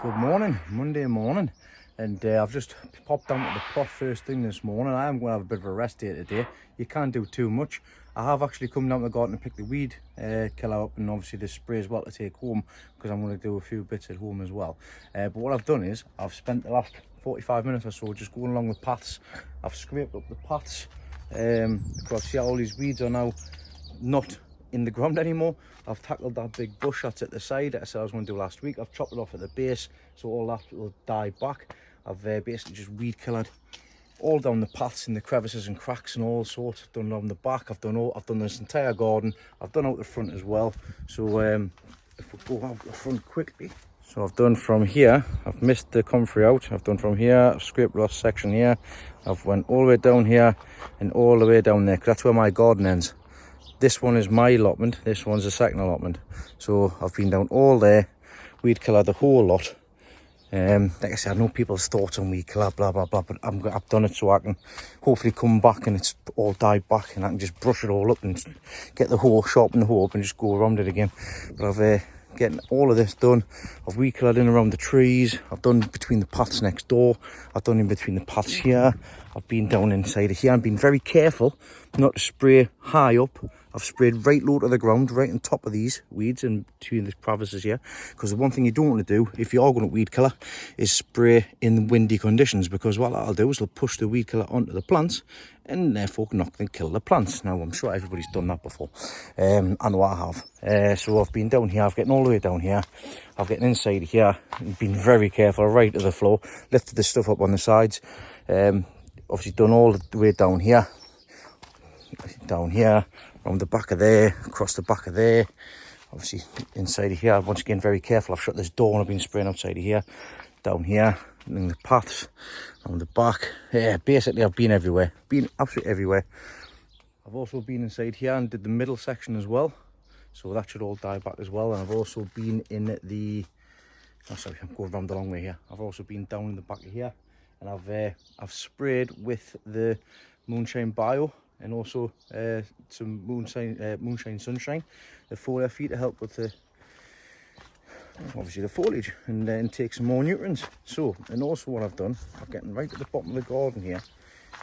Good morning, Monday morning, and I've just popped down to the pot first thing this morning. I am going to have a bit of a rest day today. You can't do too much. I have actually come down to the garden and picked the weed killer up, and obviously the spray as well to take home, because I'm going to do a few bits at home as well. But what I've done is I've spent the last 45 minutes or so just going along the paths. I've scraped up the paths because see, all these weeds are now not in the ground anymore. I've tackled that big bush that's at the side that I said I was going to do last week. I've chopped it off at the base so all that will die back. I've basically just weed killed all down the paths in the crevices and cracks and all sorts. I've done on the back, I've done this entire garden, I've done out the front as well. So if we go out the front quickly, so I've done from here, I've missed the comfrey out, I've done from here, I've scraped the last section here, I've went all the way down here and all the way down there, because that's where my garden ends. This one is my allotment, this one's the second allotment. So I've been down all there, weed killer the whole lot. Like I said, I know people's thoughts on weed killer, blah blah blah, but I've done it so I can hopefully come back and it's all died back and I can just brush it all up and get the hoe, sharpen the hoe up and just go around it again. But I've getting all of this done. I've weed killed in around the trees, I've done between the paths next door, I've done in between the paths here, I've been down inside of here. I've been very careful not to spray high up. I've sprayed right low to the ground, right on top of these weeds and between the crevices here. Because the one thing you don't want to do, if you are going to weed killer, is spray in windy conditions. Because what that'll do is it'll push the weed killer onto the plants and therefore knock and kill the plants. Now, I'm sure everybody's done that before. I know I have. So I've been down here, I've getting all the way down here. I've getting inside here, and been very careful, right to the floor. Lifted the stuff up on the sides. Obviously done all the way down here, around the back of there, across the back of there, obviously inside of here. Once again, very careful. I've shut this door and I've been spraying outside of here, down here, in the paths, around the back. Yeah, basically I've been everywhere, been absolutely everywhere. I've also been inside here and did the middle section as well, so that should all die back as well. And I've also been in the, oh sorry, I'm going around the long way here. I've also been down in the back of here, and I've sprayed with the Moonshine Bio and also some moonshine sunshine, the foliar feed, to help with the obviously the foliage and then take some more nutrients. So, and also what I've done, I'm getting right at the bottom of the garden here,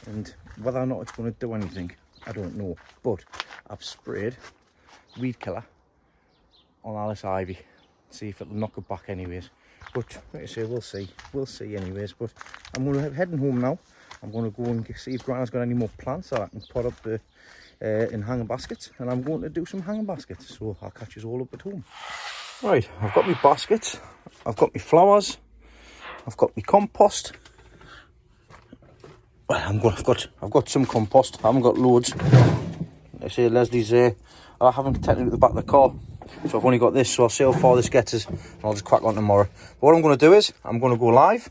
and whether or not it's going to do anything, I don't know, but I've sprayed weed killer on Alice Ivy, see if it'll knock it back anyways. But like I say, we'll see anyways. But I'm going to heading home now. I'm going to go and see if Grandma's got any more plants that I can put up in hanging baskets, and I'm going to do some hanging baskets. So I'll catch you all up at home. Right, I've got my baskets, I've got my flowers, I've got my compost. Well, I've got some compost. I haven't got loads. I say Leslie's I haven't taken it at the back of the car, so I've only got this. So I'll see how far this gets us, and I'll just crack on tomorrow. But what I'm going to do is I'm going to go live.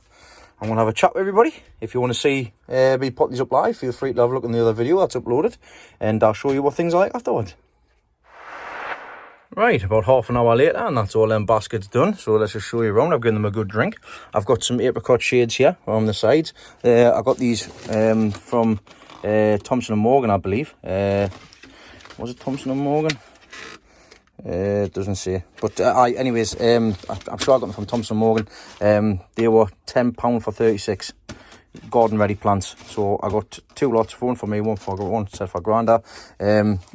I'm going to have a chat with everybody. If you want to see me put these up live, feel free to have a look in the other video that's uploaded, and I'll show you what things are like afterwards. Right, about half an hour later, and that's all them baskets done. So let's just show you around. I've given them a good drink. I've got some apricot shades here on the sides. I got these from Thompson & Morgan, I believe. Was it Thompson & Morgan? It doesn't say, but anyways, I'm sure I got them from Thompson & Morgan. They were £10 for 36 garden ready plants. So I got two lots, one for me, one set for Granda.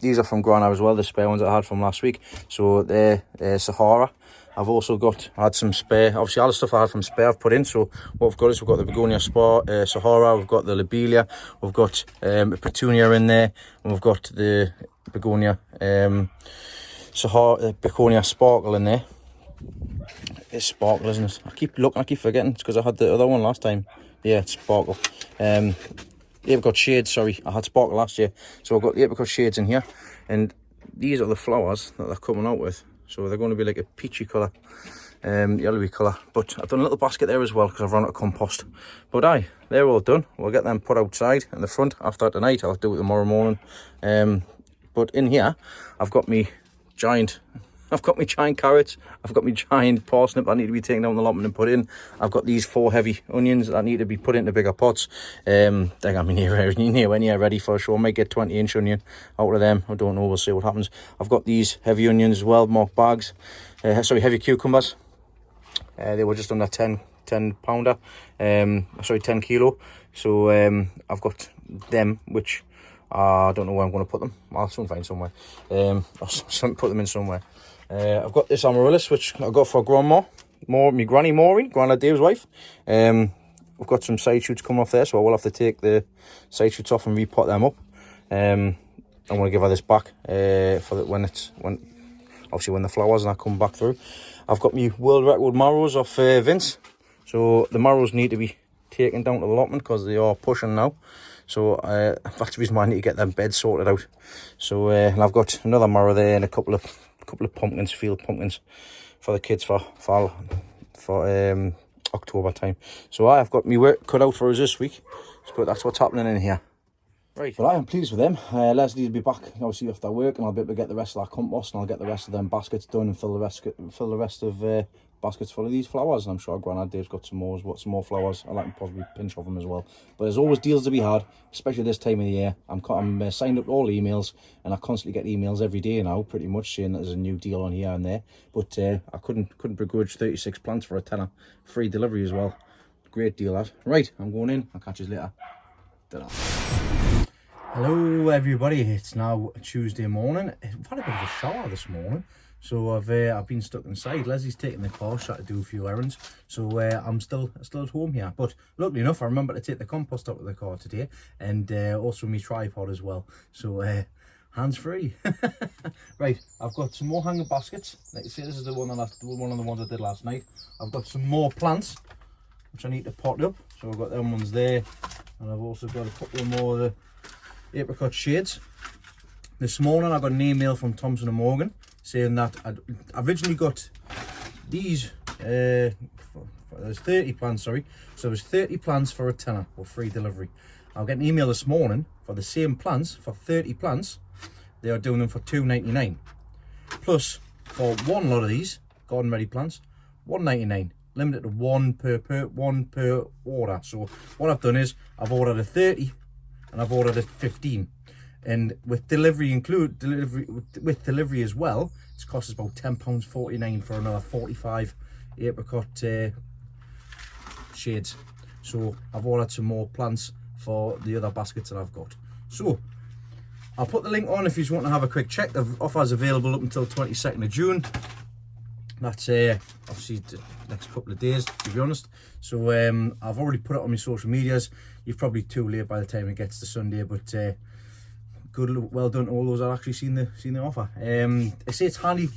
These are from Granda as well, the spare ones I had from last week. So they're Sahara. I've also had some spare, obviously all the stuff I had from spare I've put in. So what we've got is we've got the begonia Sahara, we've got the lobelia, we've got a petunia in there, and we've got the begonia Sahara, begonia sparkle in there. It's sparkle, isn't it? I keep looking, I keep forgetting. It's because I had the other one last time. Yeah, it's sparkle. Apricot shades, sorry. I had sparkle last year. So I've got the apricot shades in here. And these are the flowers that they're coming out with. So they're going to be like a peachy colour, yellowy colour. But I've done a little basket there as well because I've run out of compost. But they're all done. We'll get them put outside in the front after tonight. I'll do it tomorrow morning. But in here, I've got my giant carrots, I've got my giant parsnip that need to be taken down the allotment and put in. I've got these 4 heavy onions that need to be put into bigger pots. They got me nowhere near ready for a show. I might get 20-inch onion out of them. I don't know, we'll see what happens. I've got these heavy onions as well, marked bags. Heavy cucumbers. They were just under 10 pounder, sorry, 10 kilo. So I've got them, which I don't know where I'm going to put them. I'll soon find somewhere. I'll put them in somewhere. I've got this amaryllis, which I got for grandma, my granny Maureen, Grandad Dave's wife. We've got some side shoots coming off there, so I will have to take the side shoots off and repot them up. I'm going to give her this back for the, when the flowers and I come back through. I've got my world record marrows off Vince, so the marrows need to be taken down to allotment because they are pushing now. So that's the reason why I need to get them beds sorted out. So and I've got another marrow there and a couple of pumpkins, field pumpkins, for the kids for October time. So I've got my work cut out for us this week, but that's what's happening in here. Right, but I am pleased with them. Leslie will be back obviously after work, and I'll be able to get the rest of that compost, and I'll get the rest of them baskets done and fill the rest of baskets full of these flowers. And I'm sure Grandad Dave's got some more flowers. I'd like to possibly pinch off them as well. But there's always deals to be had, especially this time of the year. I'm signed up to all emails, and I constantly get emails every day now, pretty much saying that there's a new deal on here and there. But I couldn't begrudge 36 plants for a tenner, free delivery as well. Great deal, that. Right, I'm going in. I'll catch you later. Ta-da. Hello everybody, it's now Tuesday morning. I've had a bit of a shower this morning, so I've been stuck inside. Leslie's taking the car, she's had to do a few errands, so I'm still at home here. But luckily enough, I remember to take the compost out of the car today, and also my tripod as well, so hands free. Right, I've got some more hanging baskets. Like you see, this is the one of the ones I did last night. I've got some more plants which I need to pot up, so I've got them ones there, and I've also got a couple more of the apricot shades. This morning I got an email from Thompson and Morgan saying that I originally got these there's 30 plants, sorry, so there's 30 plants for a tenner or free delivery. I'll get an email this morning for the same plants, for 30 plants they are doing them for $2.99, plus for one lot of these garden ready plants $1.99, limited to one per order. So what I've done is I've ordered a 30 and I've ordered a 15, and with delivery with delivery as well, it's cost us about £10.49 for another 45 apricot shades. So I've ordered some more plants for the other baskets that I've got. So I'll put the link on if you want to have a quick check. The offer's available up until 22nd of June. That's obviously the next couple of days, to be honest. So I've already put it on my social medias. You're probably too late by the time it gets to Sunday, but well done to all those that actually seen the offer. I say it's handy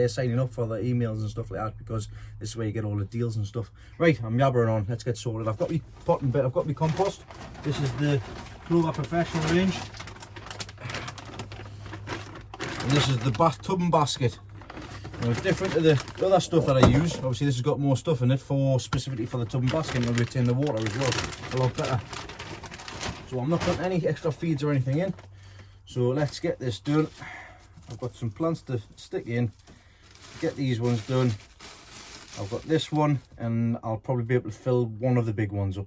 signing up for the emails and stuff like that, because this is where you get all the deals and stuff. Right, I'm yabbering on. Let's get sorted. I've got my potting bit. I've got my compost. This is the Clover Professional range, and this is the tub and basket. Now, it's different to the other stuff that I use. Obviously this has got more stuff in it specifically for the tub and basket, and it'll retain the water as well a lot better. So I'm not putting any extra feeds or anything in. So let's get this done. I've got some plants to stick in, get these ones done. I've got this one, and I'll probably be able to fill one of the big ones up.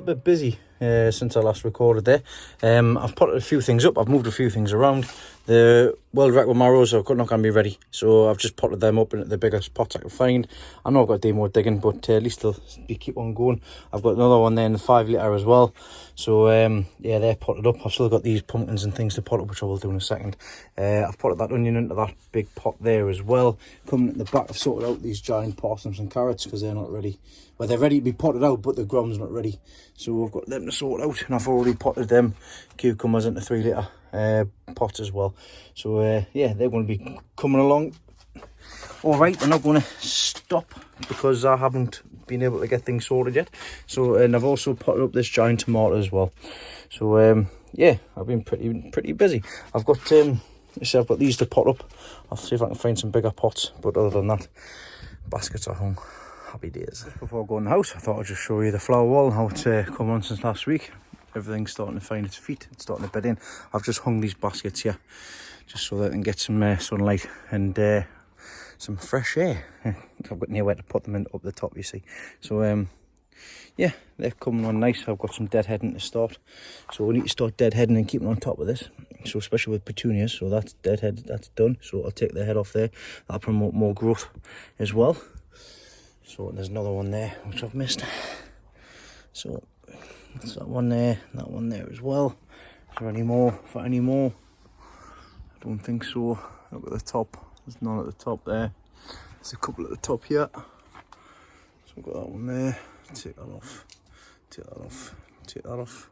Bit busy since I last recorded there. I've put a few things up, I've moved a few things around. The world record marrows are not going to be ready, so I've just potted them up in the biggest pots I can find. I know I've got to do more digging, but at least they'll keep on going. I've got another one there in the 5 litre as well, so yeah, they're potted up. I've still got these pumpkins and things to pot up, which I will do in a second. I've potted that onion into that big pot there as well. Coming at the back, I've sorted out these giant parsnips and carrots because they're not ready. Well, they're ready to be potted out, but the ground's not ready, so I've got them to sort out. And I've already potted them cucumbers into 3 litre pots as well. So yeah, they're going to be coming along all right. They're not going to stop because I haven't been able to get things sorted yet. So, and I've also potted up this giant tomato as well. So yeah, I've been pretty busy. I've got I've got these to pot up. I'll see if I can find some bigger pots, but other than that, baskets are hung. Happy days. Just before I go in the house, I thought I'd just show you the flower wall and how it's come on since last week. everything's starting to find its feet. It's starting to bed in. I've just hung these baskets here just so that I can get some sunlight and some fresh air. I've got nowhere to put them in up the top, you see. So yeah, they're coming on nice. I've got some deadheading to start, so we need to start deadheading and keeping on top of this. So especially with petunias, so that's deadhead, that's done. So I'll take the head off there. That'll promote more growth as well. So there's another one there which I've missed. So that's that one there as well. Is there any more? For any more? I don't think so. Look at the top. There's none at the top there. There's a couple at the top here. So I've got that one there. Take that off. Take that off. Take that off.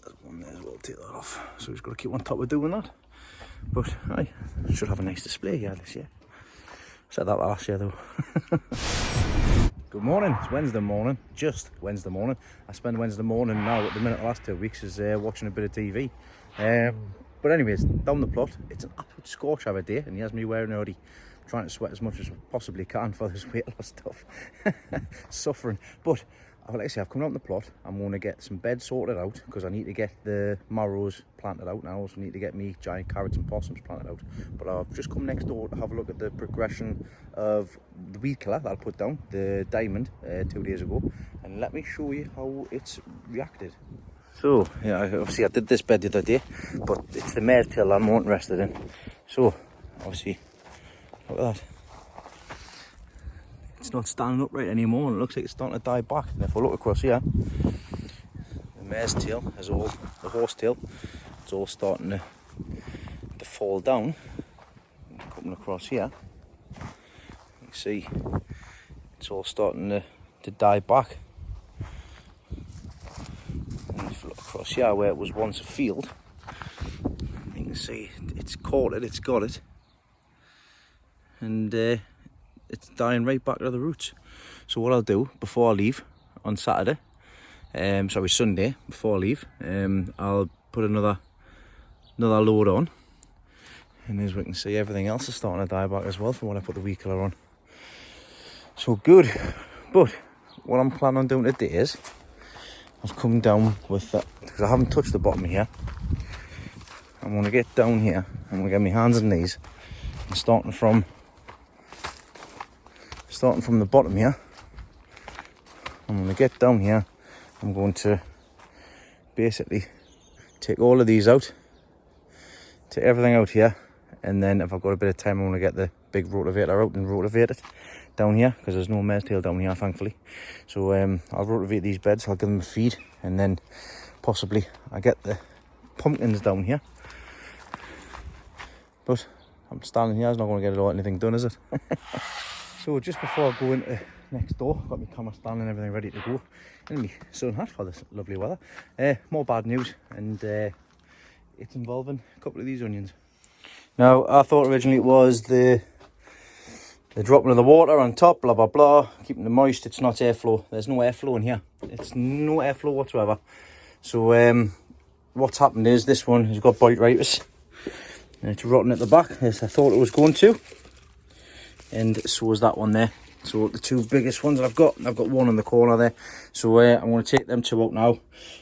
There's one there as well. Take that off. So we've got to keep on top of doing that. But I should have a nice display here this year. I said that last year though. Good morning. It's Wednesday morning. Just Wednesday morning. I spend Wednesday morning now at the minute the last 2 weeks is watching a bit of TV. But anyways, down the plot, it's an absolute scorch of a day, and he has me wearing a hoodie, trying to sweat as much as I possibly can for this weight loss stuff. Suffering. But like I say, I've come out on the plot. I'm going to get some beds sorted out because I need to get the marrows planted out now. I also need to get me giant carrots and possums planted out. But I've just come next door to have a look at the progression of the weed killer that I put down, the diamond, 2 days ago. And let me show you how it's reacted. So, yeah, obviously I did this bed the other day, but it's the mare's tail I'm more interested in. So, obviously, look at that. It's not standing upright anymore, and it looks like it's starting to die back. And if I look across here, the mare's tail is all, the horse tail, it's all starting to fall down. Coming across here, you can see it's all starting to die back. Across here where it was once a field, you can see it's caught it, it's got it, and it's dying right back to the roots. So what I'll do before I leave on Saturday, Sunday, before I leave, I'll put another load on, and as we can see everything else is starting to die back as well from when I put the weed killer on. So good. But what I'm planning on doing today is I've come down with that because I haven't touched the bottom here. I'm going to get down here. I'm going to get my hands and knees and starting from the bottom here. I'm going to get down here. I'm going to basically take all of these out, take everything out here, and then if I've got a bit of time, I'm going to get the big rotavator out and rotivate it down here because there's no mare's tail down here, thankfully. So I'll rotivate these beds, I'll give them a feed, and then possibly I get the pumpkins down here. But I'm standing here, it's not going to get anything done, is it? So just before I go into next door, I've got my camera stand and everything ready to go, and my sun hat for this lovely weather. More bad news, and it's involving a couple of these onions. Now, I thought originally it was the dropping of the water on top, blah, blah, blah, keeping it moist. It's not airflow. There's no airflow in here. It's no airflow whatsoever. So what's happened is this one has got boitritis. And it's rotten at the back, as I thought it was going to. And so is that one there. So the two biggest ones that I've got one in the corner there. So I'm going to take them two out now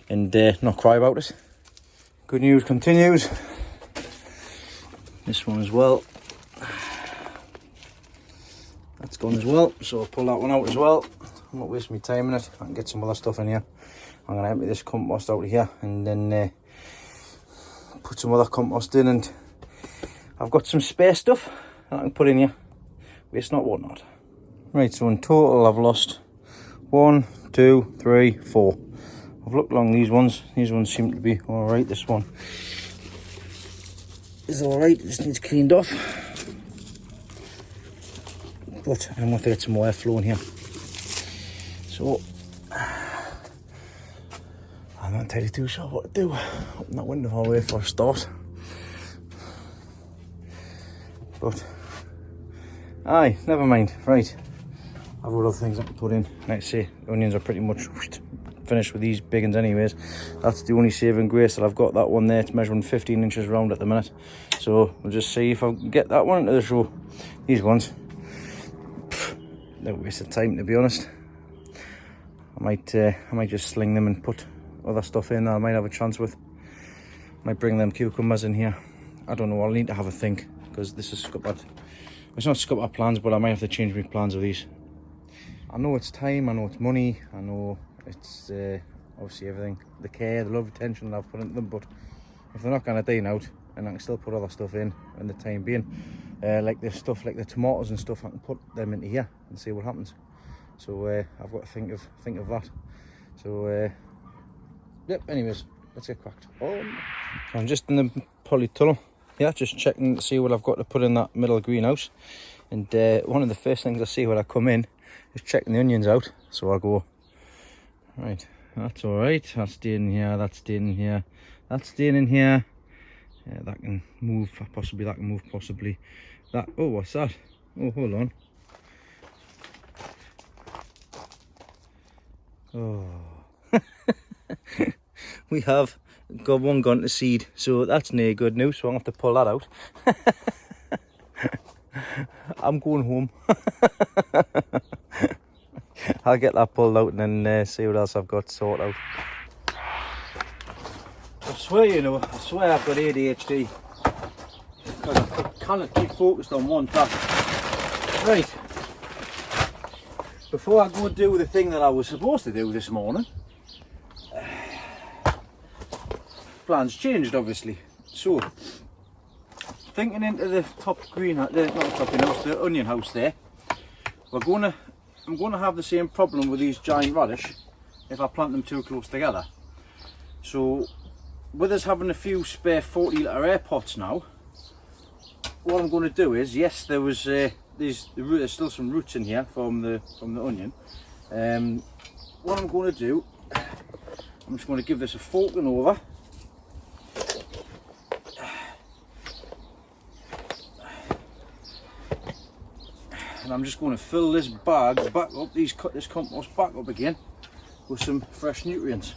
and not cry about it. Good news continues. This one as well. That's gone as well, so I'll pull that one out as well. I'm not wasting my time in it. I can get some other stuff in here. I'm going to empty this compost out of here and then put some other compost in, and I've got some spare stuff that I can put in here. Waste not, what not. Right, so in total I've lost 1, 2, 3, 4. I've looked along these ones. These ones seem to be alright. This one is alright, it just needs cleaned off. But I'm going to get some more airflow in here. So I'm not entirely too sure what to do. Open that window all the way for a start. But aye, never mind. Right, I've got other things I can put in. Like I say, the onions are pretty much finished with these big ones anyways. That's the only saving grace that I've got. That one there, it's measuring 15 inches round at the minute. So we'll just see if I can get that one into the show. These ones, no waste of time, to be honest. I might just sling them and put other stuff in that I might have a chance with. Might bring them cucumbers in here. I don't know, I'll need to have a think, because this is scuppered. It's not scuppered plans, but I might have to change my plans with these. I know it's time, I know it's money, I know it's obviously everything, the care, the love, attention that I've put into them, but if they're not going to dine out, and I can still put other stuff in the time being, like this stuff, like the tomatoes and stuff, I can put them into here and see what happens. So I've got to think of that. So yep, anyways, let's get cracked. So I'm just in the polytunnel, yeah, just checking to see what I've got to put in that middle greenhouse. And one of the first things I see when I come in is checking the onions out. So I'll go, right, that's all right, that's staying in here, that's staying in here, that's staying in here. Yeah, that can move, possibly that can move, possibly that. Oh, what's that? Oh, hold on. Oh. We have got one gone to seed, so that's no good news, so I'm going to have to pull that out. I'm going home. I'll get that pulled out and then see what else I've got sorted out. I swear, you know, I swear I've got ADHD, because I cannot keep focused on one task. Right, before I go and do the thing that I was supposed to do this morning, plans changed obviously. So, thinking into the top greenhouse, not the top greenhouse, the onion house there, I'm going to have the same problem with these giant radish if I plant them too close together. So, with us having a few spare 40 litre air pots now, what I'm going to do is, yes, there was there's still some roots in here from the onion. What I'm going to do, I'm just going to give this a forking over. And I'm just going to fill this bag back up, this compost back up again with some fresh nutrients.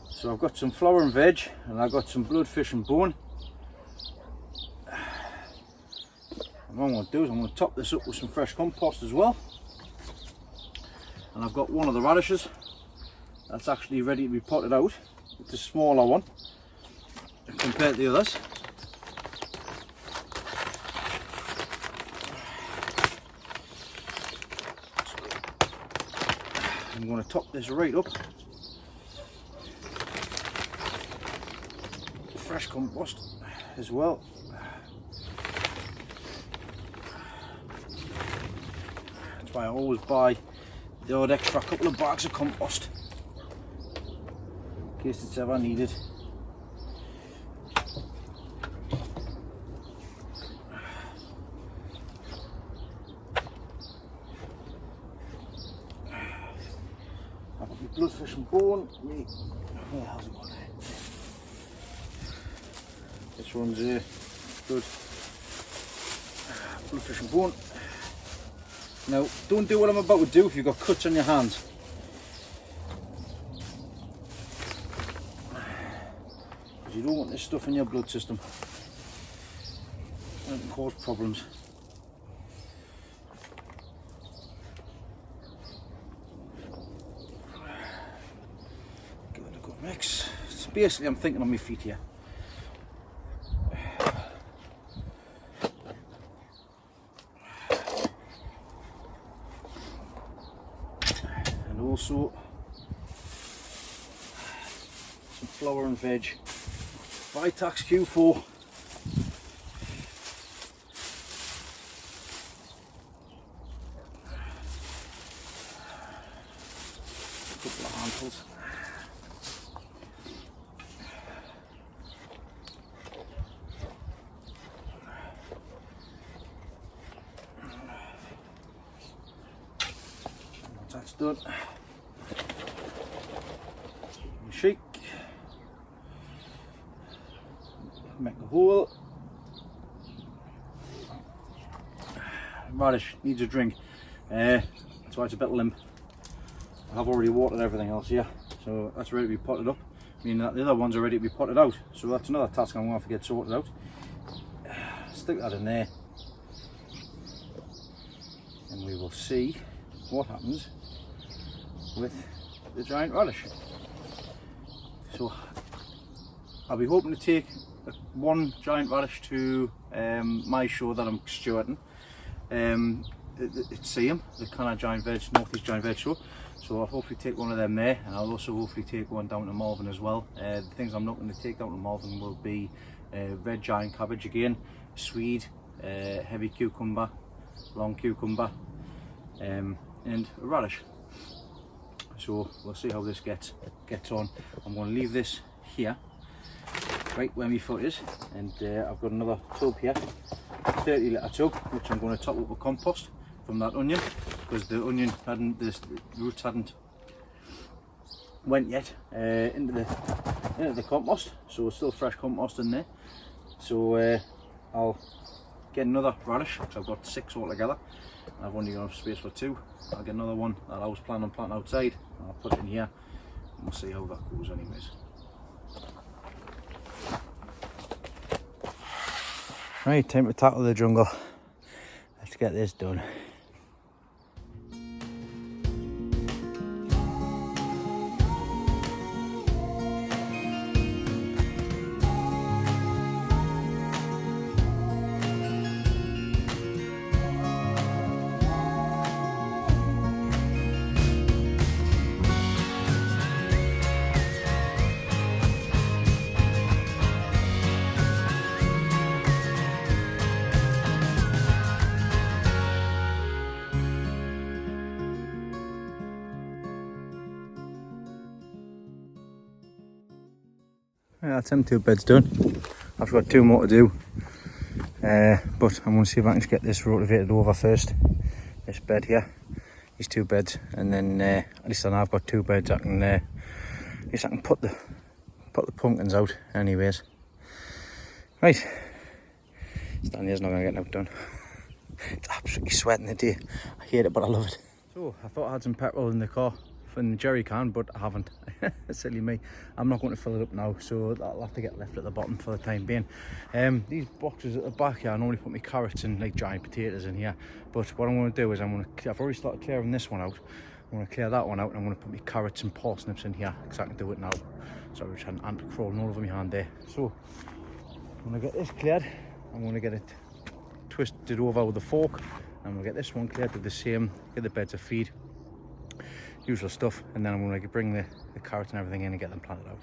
So I've got some flower and veg, and I've got some blood, fish and bone. And what I'm going to do is I'm going to top this up with some fresh compost as well. And I've got one of the radishes that's actually ready to be potted out. It's a smaller one compared to the others. I'm going to top this right up. Fresh compost as well. That's why I always buy the odd extra couple of bags of compost in case it's ever needed. I've got my blood, fish and bone. Where the hell's it gone? This one's blood, fish and bone. Now, don't do what I'm about to do if you've got cuts on your hands. Because you don't want this stuff in your blood system. It can cause problems. Give it a good mix. So basically, I'm thinking on my feet here. Also some flower and veg, Vitax Q4. A couple of handfuls. Once that's done, shake, make a hole. Radish needs a drink, that's why it's a bit limp. I have already watered everything else here, so that's ready to be potted up, meaning that the other ones are ready to be potted out. So that's another task I'm going to have to get sorted out. Stick that in there, and we will see what happens with the giant radish. So I'll be hoping to take one giant radish to my show that I'm stewarding. It's Seaham, the Canada Giant Veg, North East Giant Veg Show. So I'll hopefully take one of them there, and I'll also hopefully take one down to Malvern as well. The things I'm looking to take down to Malvern will be red giant cabbage again, swede, heavy cucumber, long cucumber, and a radish. So we'll see how this gets on. I'm going to leave this here, right where my foot is, and I've got another tub here, 30 litre tub, which I'm going to top up with compost from that onion, because the onion hadn't, the roots hadn't went yet into the compost, so it's still fresh compost in there. So I'll get another radish, because I've got 6 altogether. I've only got enough space for 2. I'll get another one that I was planning on planting outside, and I'll put it in here, and we'll see how that goes anyways. Right, time to tackle the jungle. Let's get this done. Yeah, that's them 2 beds done. I've got 2 more to do, but I'm going to see if I can just get this rotivated over first. This bed here, these 2 beds, and then at least then I've got 2 beds. I can at least I can put the pumpkins out anyways. Right, standing here's not going to get enough done. It's absolutely sweating today. I hate it, but I love it. So I thought I had some petrol in the car, in the jerry can, but I haven't. Silly me. I'm not going to fill it up now, so that'll have to get left at the bottom for the time being. These boxes at the back here, I normally put my carrots and like giant potatoes in here, but what I'm going to do is I've already started clearing this one out. I'm going to clear that one out, and I'm going to put my carrots and parsnips in here, because I can do it now. So I just had an ant crawling all over my hand there. So I'm going to get this cleared. I'm going to get it twisted over with a fork. I'm going to get this one cleared, do the same, get the beds of feed, usual stuff, and then I'm going to bring the carrots and everything in and get them planted out.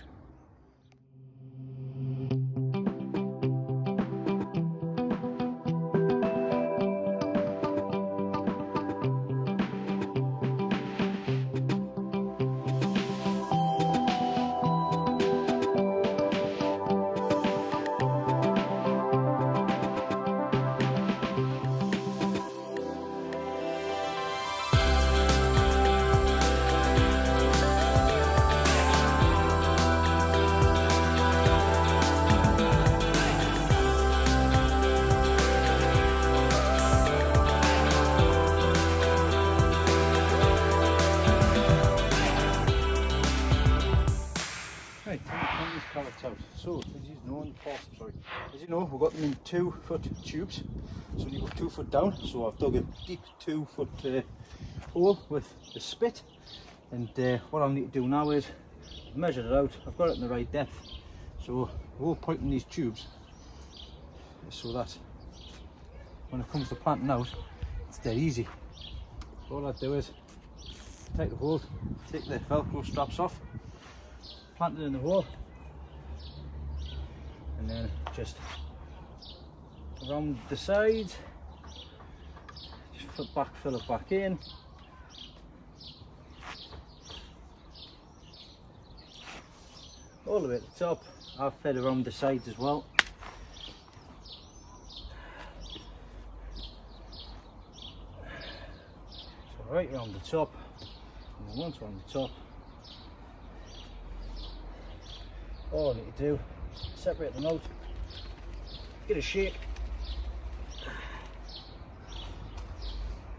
Carrots out. So as you know, as you know, we've got them in 2-foot tubes, so you go 2 foot down. So I've dug a deep 2-foot hole with the spit, and what I'll need to do now is I've measured it out, I've got it in the right depth, so the whole point in these tubes is so that when it comes to planting out, it's dead easy. So all I do is take the hole, take the velcro straps off, plant it in the hole, and then just around the sides, just fill it back in, all the way at the top. I've fed around the sides as well. So right around the top, and then once we're on the top, all I need to do, separate them out, get a shake.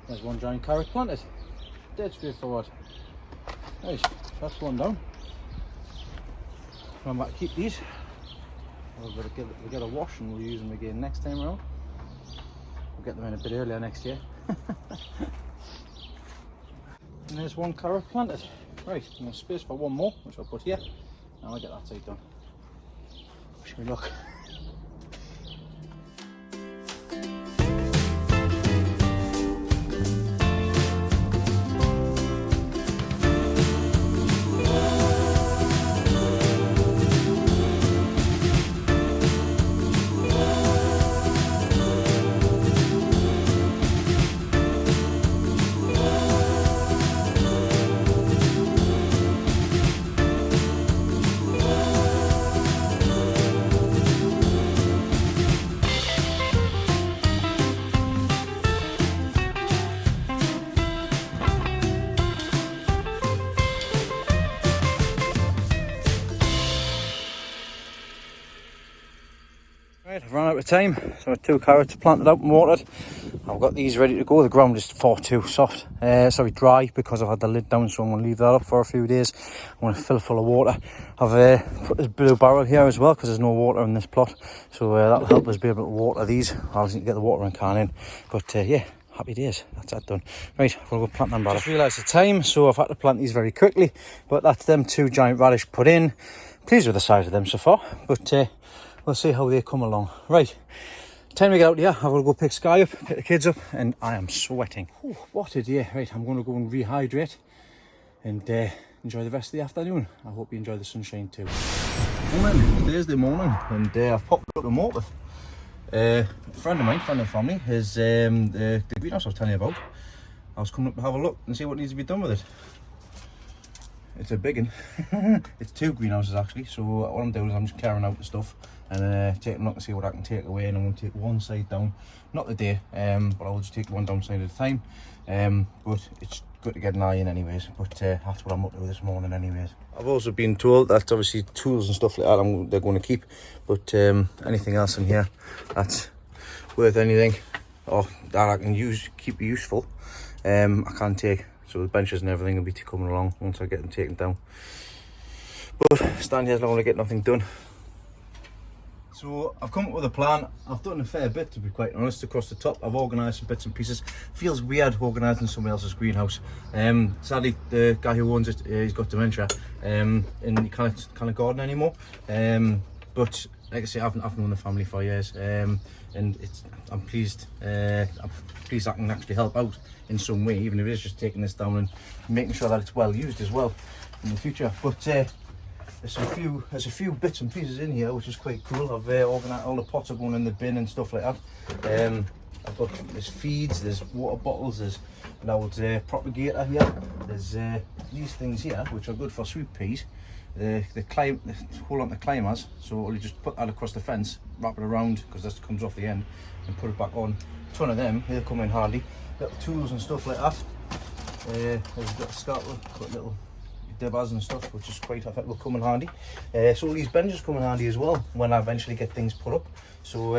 There's one giant carrot planted, dead straightforward. Nice, that's one down. Remember to keep these. We'll get a wash and we'll use them again next time around. We'll get them in a bit earlier next year. And there's one carrot planted. Right, I'm going to space for one more, which I'll put here. Now I get that side done. Wish me luck. Right, I've run out of time, so 2 carrots are planted out and watered. I've got these ready to go. The ground is far too soft, dry, because I've had the lid down, so I'm going to leave that up for a few days. I'm going to fill it full of water. I've put this blue barrel here as well, because there's no water in this plot, so that'll help us be able to water these. I'll just need to get the watering can in, but yeah, happy days. That's that done. Right, we'll go plant them back. Just realised the time, so I've had to plant these very quickly, but that's them 2 giant radish put in. Pleased with the size of them so far, but we'll see how they come along. Right, time to get out here. I will go pick Sky up, pick the kids up, and I am sweating. Ooh, what a day. Right, I'm going to go and rehydrate and enjoy the rest of the afternoon. I hope you enjoy the sunshine too. Morning, Thursday morning, and I've popped up to Moat with a friend of mine, friend of the family, is the greenhouse I was telling you about. I was coming up to have a look and see what needs to be done with it. It's a big one. It's 2 greenhouses actually, so what I'm doing is I'm just carrying out the stuff and taking a look and see what I can take away, and I'm going to take one side down, not the day, but I'll just take one down side at a time. But it's good to get an eye in anyways, but that's what I'm up to this morning anyways. I've also been told that obviously tools and stuff like that they're going to keep, but anything else in here that's worth anything or that I can keep useful, I can take. So the benches and everything will be coming along once I get them taken down. But stand here as long as I get nothing done. So I've come up with a plan. I've done a fair bit, to be quite honest, across the top. I've organised some bits and pieces. Feels weird organising somebody else's greenhouse. Sadly, the guy who owns it, he's got dementia, and he can't garden anymore. But like I say, I've known the family for years, and I'm pleased. I'm pleased I can actually help out in some way, even if it is just taking this down and making sure that it's well used as well in the future. But there's a few bits and pieces in here which is quite cool. I've organised, all the pots are going in the bin and stuff like that. I've got there's feeds, there's water bottles, there's an old propagator here. There's these things here which are good for sweet peas. The hold on to climbers, so you just put that across the fence, wrap it around because this comes off the end, and put it back on. A ton of them, they'll come in handy. Little tools and stuff like that. There's got a scalpel, got little dibbers and stuff, which is quite, I think, will come in handy. So all these benches come in handy as well when I eventually get things put up. So,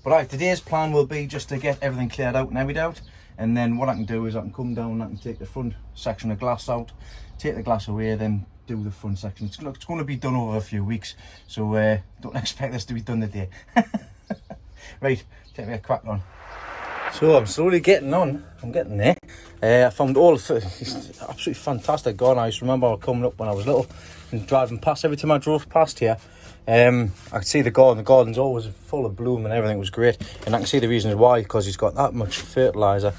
but right, today's plan will be just to get everything cleared out and emptied out, and then what I can do is I can come down and I can take the front section of glass out, take the glass away, then do the front section. It's going to be done over a few weeks, so don't expect this to be done today. Right, take me a crack on. So I'm slowly getting on. I'm getting there. I found all the absolutely fantastic garden. I used to remember coming up when I was little and driving past. Every time I drove past here, I could see the garden. The garden's always full of bloom and everything was great. And I can see the reasons why, because he's got that much fertiliser.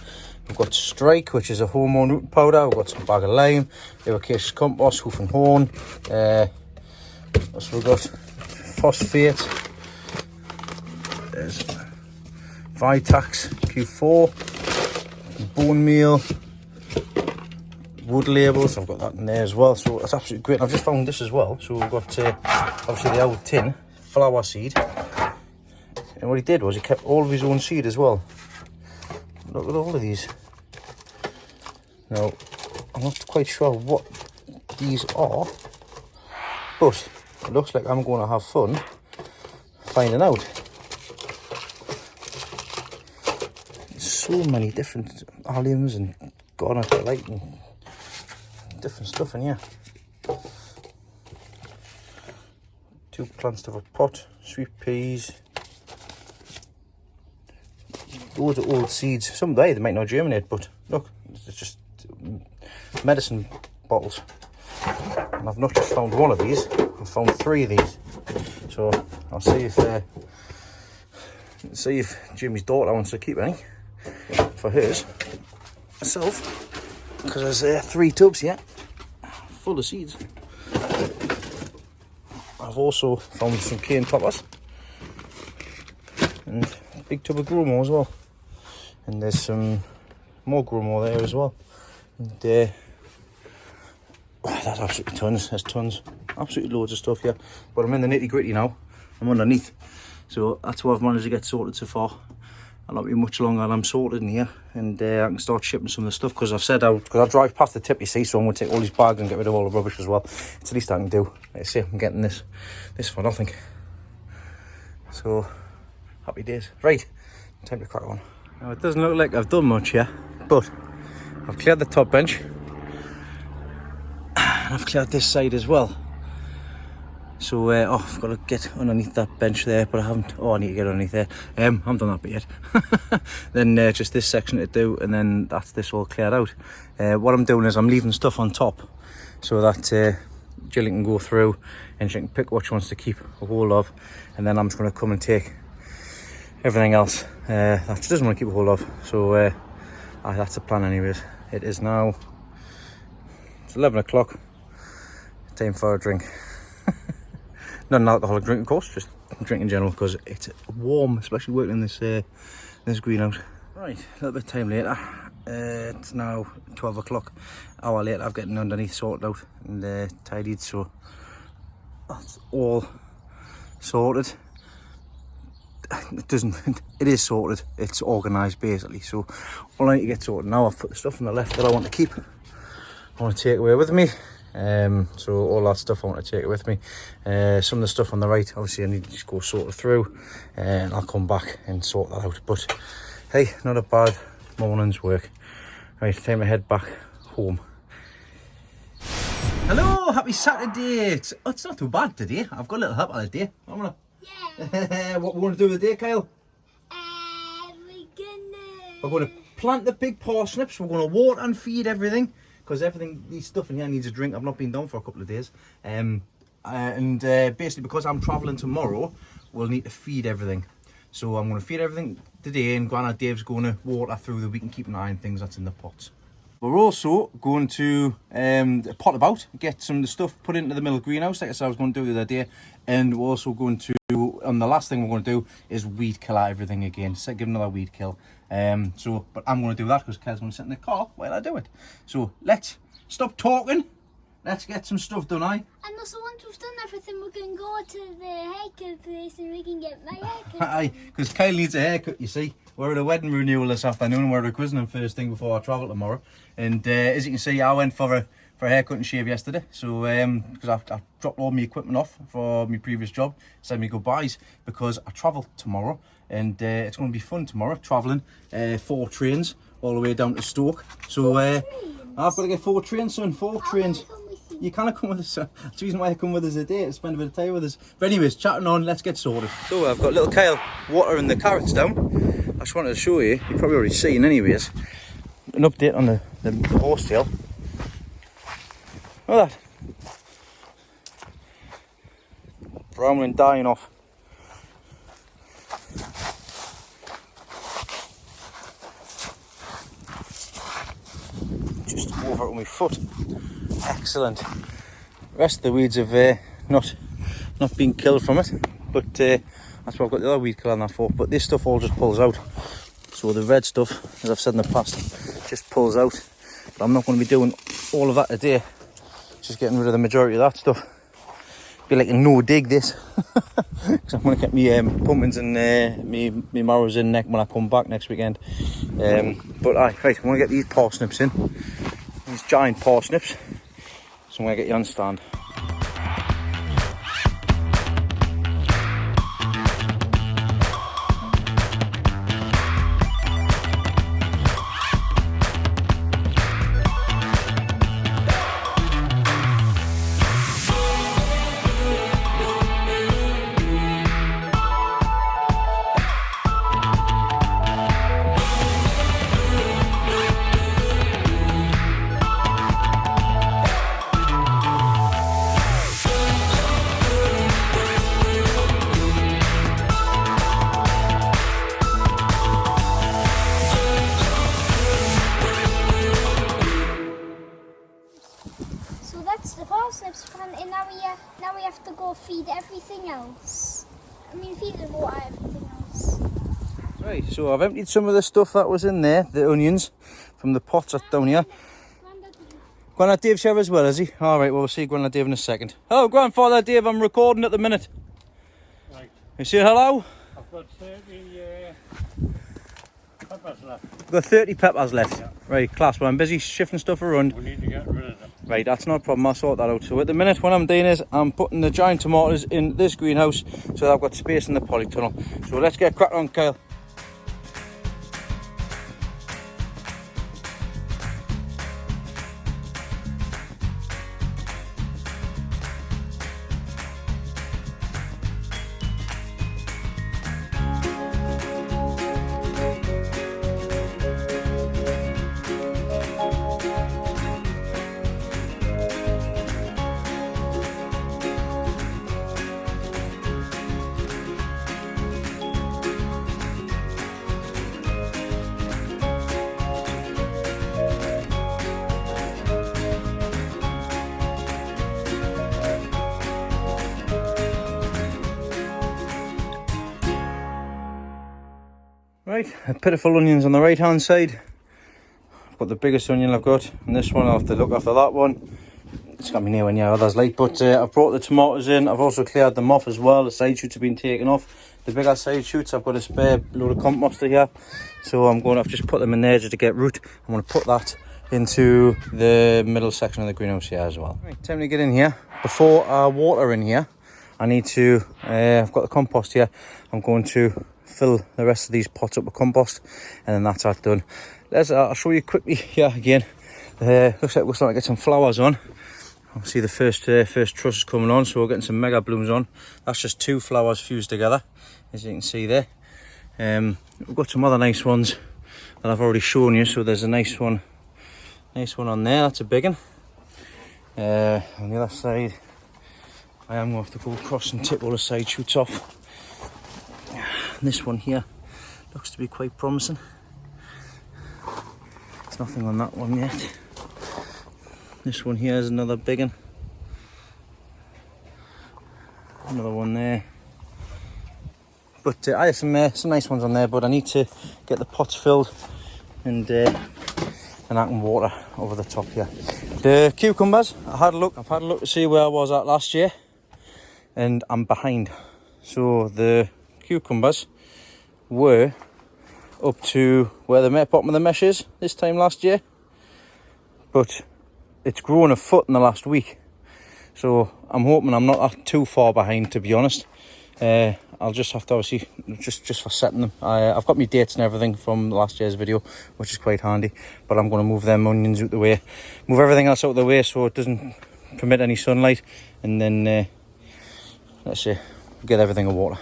We've got Strike, which is a hormone root powder. We've got some bag of lime, ericaceous compost, hoof and horn. So we've got phosphate. There's Vitax Q4, bone meal, wood labels. I've got that in there as well, so that's absolutely great. I've just found this as well. So we've got obviously the old tin flower seed, and what he did was he kept all of his own seed as well. Look at all of these. Now I'm not quite sure what these are, but it looks like I'm going to have fun finding out. So many different alliums and garden light and different stuff in here. 2 plants to a pot, sweet peas, loads of old seeds. Some they might not germinate, but look, it's just medicine bottles. And I've not just found one of these, I found 3 of these. So I'll see if Jimmy's daughter wants to keep any for hers. Myself, because there's 3 tubs here full of seeds. I've also found some cane toppers and a big tub of Growmo as well, and there's some more Growmo there as well, and that's absolutely tons. There's tons, absolutely loads of stuff here, but I'm in the nitty gritty now. I'm underneath, so that's what I've managed to get sorted so far. I'll not be much longer and I'm sorted in here, and I can start shipping some of the stuff, because I've said because I drive past the tip, you see, so I'm going to take all these bags and get rid of all the rubbish as well. It's the least I can do. Let's see, I'm getting this for nothing. So, happy days. Right, time to crack on. Now, it doesn't look like I've done much here, but I've cleared the top bench, and I've cleared this side as well. So, I've got to get underneath that bench there, but I haven't. Oh, I need to get underneath there. I haven't done that bit yet. Then just this section to do, and then that's this all cleared out. What I'm doing is I'm leaving stuff on top, so that Jillian can go through and she can pick what she wants to keep a hold of, and then I'm just going to come and take everything else that she doesn't want to keep a hold of. So that's the plan anyways. It is now, it's 11 o'clock, time for a drink. Not an alcoholic drink, of course, just drink in general, because it's warm, especially working in this greenhouse. Right, a little bit of time later. It's now 12 o'clock. Hour later, I've gotten underneath sorted out and tidied, so that's all sorted. It is sorted, it's organised basically, so all I need to get sorted now, I've put the stuff on the left that I want to keep. I want to take away with me. So all that stuff I want to take it with me. Some of the stuff on the right, obviously I need to just go sort it through, and I'll come back and sort that out. But hey, not a bad morning's work. Right, time to head back home. Hello, happy Saturday. It's not too bad today. I've got a little help of the day. Yeah. What we want to do with the day, Kyle? We're going to plant the big parsnips. We're going to water and feed everything, because these stuff in here needs a drink. I've not been down for a couple of days. Basically, because I'm travelling tomorrow, we'll need to feed everything. So I'm going to feed everything today, and Grandad Dave's going to water through the week and keep an eye on things that's in the pots. We're also going to pot about, get some of the stuff put into the middle greenhouse, like I said I was going to do the other day. And we're also going to, and the last thing we're going to do is weed kill out everything again. So give another weed kill. But I'm going to do that because Kel's going to sit in the car while I do it. So let's stop talking. Let's get some stuff done, aye? And also, once we've done everything, we can go to the haircut place and we can get my haircut. Aye, because Kyle needs a haircut, you see. We're at a wedding renewal this afternoon. We're at a christening first thing before I travel tomorrow. And as you can see, I went for a haircut and shave yesterday. So, because I've dropped all my equipment off for my previous job, said me goodbyes, because I travel tomorrow. And it's going to be fun tomorrow, travelling 4 trains all the way down to Stoke. So I've got to get 4 trains, son, 4 trains. You can't come with us. That's the reason why I come with us today, to spend a bit of time with us. But anyways, chatting on, let's get sorted. So I've got little Kyle watering the carrots down. I just wanted to show you, you've probably already seen anyways, an update on the horsetail. Look at that. Brown and dying off. Just over it with my foot. Excellent. The rest of the weeds have not been killed from it, but that's what I've got the other weed killer on that for. But this stuff all just pulls out. So the red stuff, as I've said in the past, just pulls out. But I'm not going to be doing all of that today. Just getting rid of the majority of that stuff. Be like a no dig this, because I'm going to get me pumpkins and me marrows in when I come back next weekend. But right, I'm going to get these parsnips in. These giant parsnips. So I'm going to get you on stand. everything else. I mean, feed the water, everything else. Right, so I've emptied some of the stuff that was in there, the onions, from the pots that's down here. Grandad Dave's here as well, is he? Alright, well, we'll see Grandad Dave in a second. Hello, Grandfather Dave, I'm recording at the minute. Right. You say hello? I've got 30 peppers left. We've got 30 peppers left. Yeah. Right, class, well, I'm busy shifting stuff around. We need to get rid of them. Right, that's not a problem, I'll sort that out. So at the minute, what I'm doing is, I'm putting the giant tomatoes in this greenhouse so that I've got space in the polytunnel. So let's get cracking on, Kyle. Right, pitiful onions on the right hand side. I've got the biggest onion I've got, and this one I'll have to look after that one. It's got me nowhere near others like, but I've brought the tomatoes in. I've also cleared them off as well. The side shoots have been taken off. The bigger side shoots, I've got a spare load of compost here, so I've just put them in there just to get root. I'm going to put that into the middle section of the greenhouse here as well. Right, time to get in here. Before I water in here, I need to, I've got the compost here. I'm going to fill the rest of these pots up with compost, and then that's that done. I'll show you quickly here again. Looks like we're starting to get some flowers on. Obviously the first truss is coming on, so we're getting some mega blooms on. That's just 2 flowers fused together, as you can see there. We've got some other nice ones that I've already shown you. So there's a nice one on there. That's a big one. On the other side, I am going to have to go across and tip all the side shoots off. And this one here looks to be quite promising. There's nothing on that one yet. This one here is another big one. Another one there. But I have some nice ones on there, but I need to get the pots filled, and I can water over the top here. The cucumbers, I've had a look to see where I was at last year, and I'm behind. So the cucumbers were up to where the bottom of the mesh is this time last year, but it's grown a foot in the last week, so I'm hoping I'm not too far behind, to be honest. I'll just have to obviously just for setting them. I've got my dates and everything from last year's video, which is quite handy, but I'm going to move them onions out the way, move everything else out of the way so it doesn't permit any sunlight, and then let's see, get everything in water.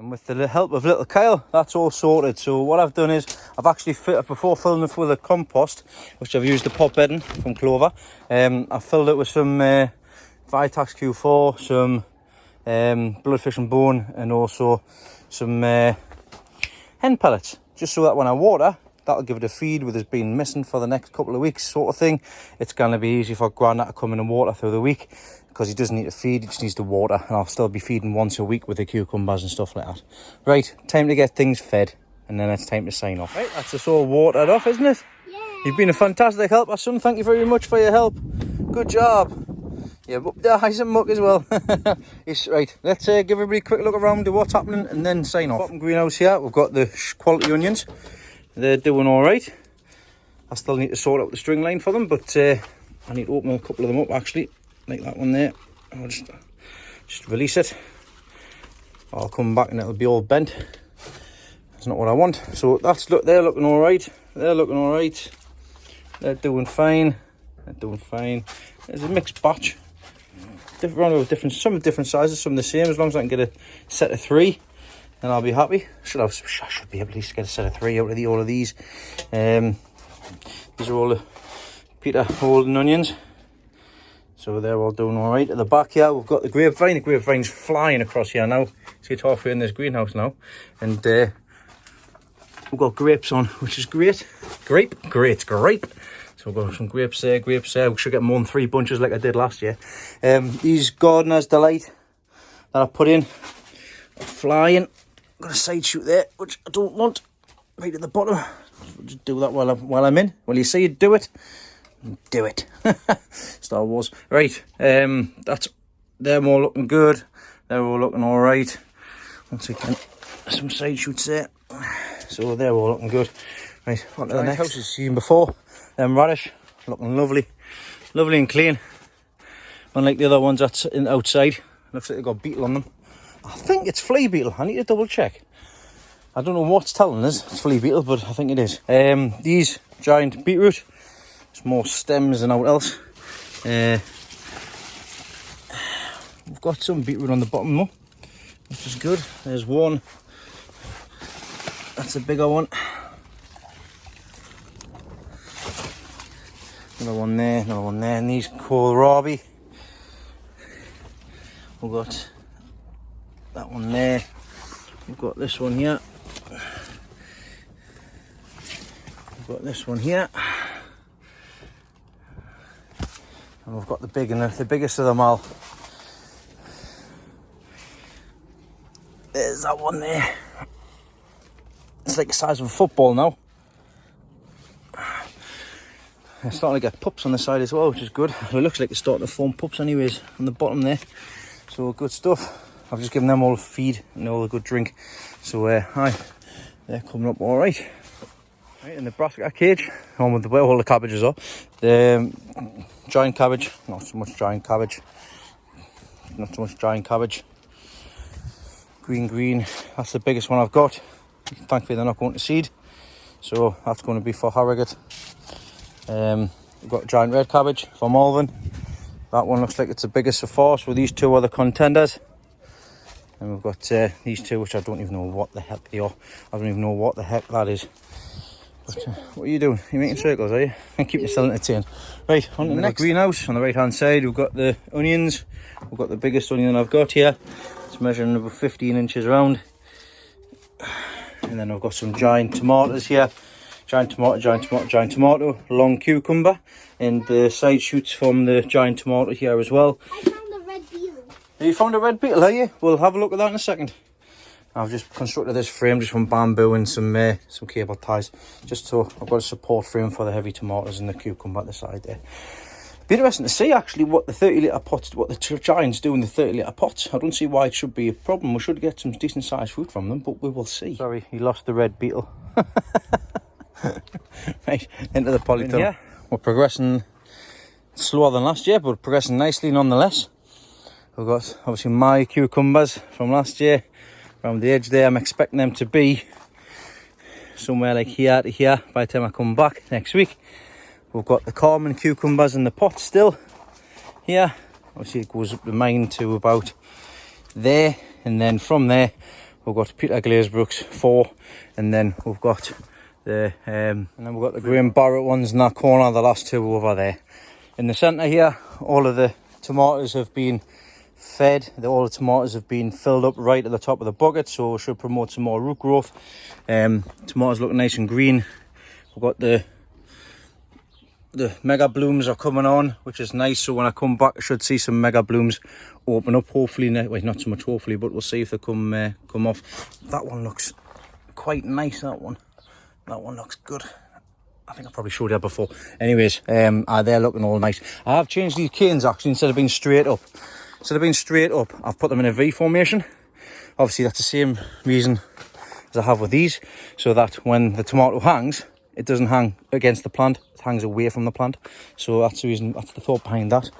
With the help of little Kyle, that's all sorted. So what I've done is I've actually before filling it with the compost, which I've used the pot bedding from Clover, I filled it with some Vitax Q4, some bloodfish and bone, and also some hen pellets, just so that when I water, that'll give it a feed with us being missing for the next couple of weeks sort of thing. It's going to be easy for Grandad to come in and water through the week, because he doesn't need to feed, he just needs to water, and I'll still be feeding once a week with the cucumbers and stuff like that. Right, time to get things fed, and then it's time to sign off. Right, that's us all watered off, isn't it? Yeah. You've been a fantastic helper, son. Thank you very much for your help. Good job. Yeah, but there's some muck as well. Yes, right, let's give everybody a quick look around to what's happening, and then sign off. Bottom greenhouse here, we've got the quality onions. They're doing all right. I still need to sort out the string line for them, but I need to open a couple of them up actually, like that one there. I'll just release it. I'll come back and it'll be all bent. That's not what I want. So they're looking all right. They're looking all right. They're doing fine. They're doing fine. There's a mixed batch. Some different sizes, some the same. As long as I can get a set of 3, then I'll be happy. I should be able to at least get a set of 3 out of all of these. These are all the Peter Holden onions. So they're all doing all right. At the back here, we've got the grapevine. The grapevine's flying across here now. See, it's halfway in this greenhouse now. And we've got grapes on, which is great. Grape. So we've got some grapes there, grapes there. We should get more than 3 bunches like I did last year. These Gardener's Delight that I put in are flying. I've got a side shoot there, which I don't want. Right at the bottom. I'll just do that while I'm in. Well, you see it, do it. Do it. Star Wars. Right, they're all looking good. They're all looking all right. Once again, some side shoots there. So they're all looking good. Right, on to the next house you've seen before. Radish, looking lovely. Lovely and clean. Unlike the other ones that's outside. Looks like they've got beetle on them. I think it's flea beetle. I need to double check. I don't know what's telling us it's flea beetle, but I think it is. These giant beetroot. It's more stems than out else. We've got some beetroot on the bottom though, which is good. There's one. That's a bigger one. Another one there, another one there. And these kohlrabi. We've got that one there. We've got this one here. We've got this one here. And we've got the big and the biggest of them all. There's that one there. It's like the size of a football now. It's starting to get pups on the side as well, which is good. It looks like it's starting to form pups anyways on the bottom there. So good stuff. I've just given them all a feed and all a good drink. So they're coming up all right. Right, in the brassica cage, on with where all the cabbages are. The giant cabbage, not so much giant cabbage. Green, that's the biggest one I've got. Thankfully they're not going to seed, so that's going to be for Harrogate. We've got giant red cabbage for Malvern. That one looks like it's the biggest so far, so these 2 are the contenders. And we've got these 2, which I don't even know what the heck they are. I don't even know what the heck that is. But, what are you doing? You're making circles, are you? And keep yourself entertained. Right, on to the next greenhouse. On the right hand side, we've got the onions. We've got the biggest onion I've got here. It's measuring about 15 inches round. And then I've got some giant tomatoes here. Giant tomato, long cucumber. And the side shoots from the giant tomato here as well. I found a red beetle. Have you found a red beetle, have you? We'll have a look at that in a second. I've just constructed this frame just from bamboo and some cable ties, just so I've got a support frame for the heavy tomatoes and the cucumber at the side there. Be interesting to see actually what the 30-litre pots, what the giants do in the 30-litre pots. I don't see why it should be a problem. We should get some decent sized fruit from them, but we will see. Sorry, you lost the red beetle. Right, into the polytunnel. Yeah, we're progressing slower than last year, but progressing nicely nonetheless. We've got obviously my cucumbers from last year. Around the edge there, I'm expecting them to be somewhere like here to here by the time I come back next week. We've got the Carmen cucumbers in the pot still here. Obviously it goes up the mine to about there, and then from there we've got Peter Glazebrook's 4, and then we've got the Graham Barrett ones in that corner, the last 2 over there. In the centre here, all of the tomatoes have been fed. All the tomatoes have been filled up right at the top of the bucket, so it should promote some more root growth. Tomatoes look nice and green. We've got the mega blooms are coming on, which is nice. So when I come back, I should see some mega blooms open up. Hopefully, well, not so much hopefully, but we'll see if they come off. That one looks quite nice. That one looks good. I think I probably showed you that before. Anyways, they're looking all nice. I have changed these canes actually. Instead of being straight up, I've put them in a V formation. Obviously that's the same reason as I have with these, so that when the tomato hangs, it doesn't hang against the plant, it hangs away from the plant. So that's the reason, that's the thought behind that.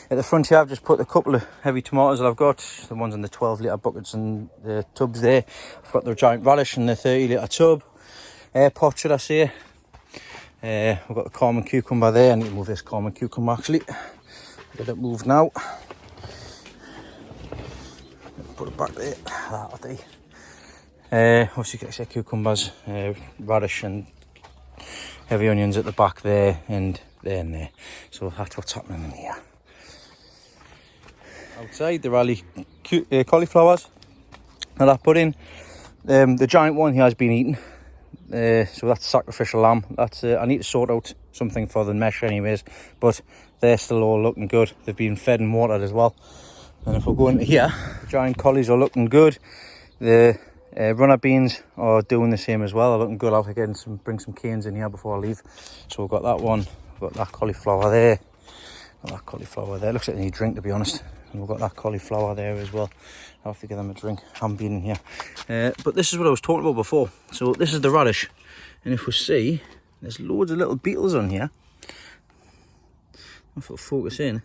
At the front here, I've just put a couple of heavy tomatoes that I've got, the ones in the 12-litre buckets and the tubs there. I've got the giant radish in the 30-litre tub, pot should I say. We've got the common cucumber there. I need to move this common cucumber actually. Get it moved now. Put it back there. That'll do. Obviously, you get cucumbers, radish, and heavy onions at the back there, and there and there. So that's what's happening in here. Outside, the rally cauliflowers that I put in. The giant one here has been eaten. So that's sacrificial lamb. That's I need to sort out something for the mesh anyways, but they're still all looking good. They've been fed and watered as well. And if we go into here, the giant collies are looking good. The runner beans are doing the same as well. They're looking good. I'll bring some canes in here before I leave. So we've got that one. We've got that cauliflower there. Got that cauliflower there. Looks like they need a drink, to be honest. And we've got that cauliflower there as well. I'll have to give them a drink. I haven't been in here. But this is what I was talking about before. So this is the radish. And if we see, there's loads of little beetles on here. If I'll focus in.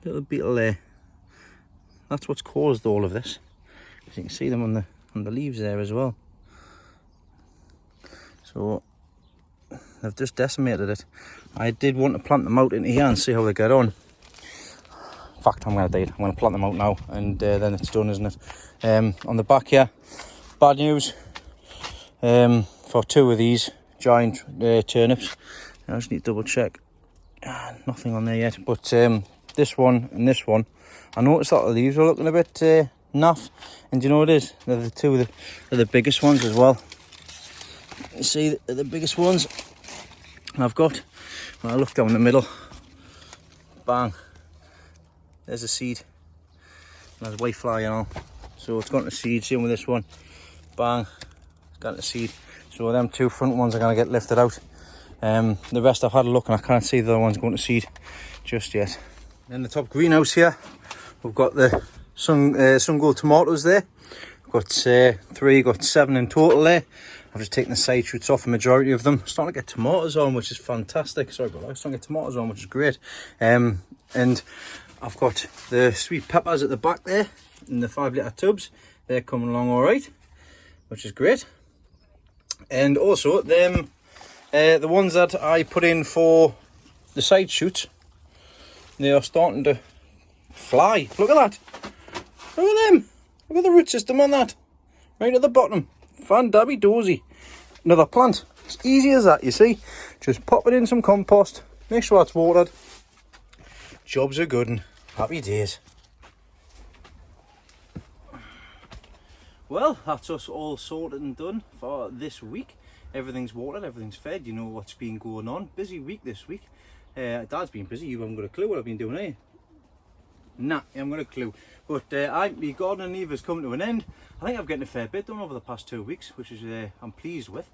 Little beetle there. That's what's caused all of this. As you can see them on the leaves there as well. So they've just decimated it. I did want to plant them out into here and see how they get on. In fact, I'm going to do it. I'm going to plant them out now, and then it's done, isn't it? On the back here, bad news for two of these giant turnips. I just need to double check. Nothing on there yet, but this one and this one, I noticed that the leaves are looking a bit naff, and do you know what it is? They're the two of the biggest ones as well. You see, they're the biggest ones I've got. When I look down the middle, bang, there's a seed. And there's white fly, you know. So it's gone to seed. Same with this one. Bang, it's gone to seed. So them two front ones are going to get lifted out. The rest I've had a look and I can't see the other ones going to seed just yet. In the top greenhouse here, we've got the sun gold tomatoes there. We've got three, got 7 in total there. I've just taken the side shoots off, the majority of them. Starting to get tomatoes on, which is fantastic. Sorry about that. Starting to get tomatoes on, which is great. And I've got the sweet peppers at the back there in the 5-litre tubs. They're coming along all right, which is great. And also them, the ones that I put in for the side shoots, they are starting to fly. Look at that. Look at them. Look at the root system on that. Right at the bottom. Fan-dabby dozy. Another plant. It's easy as that, you see. Just pop it in some compost. Make sure it's watered. Jobs are good and happy days. Well, that's us all sorted and done for this week. Everything's watered, everything's fed. You know what's been going on. Busy week this week. Dad's been busy. You haven't got a clue what I've been doing, eh? Nah, I haven't got a clue. But my gardening leave has come to an end. I think I've gotten a fair bit done over the past 2 weeks, which is I'm pleased with.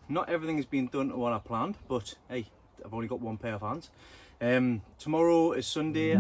Not everything has been done to what I planned, but hey, I've only got one pair of hands. Tomorrow is Sunday.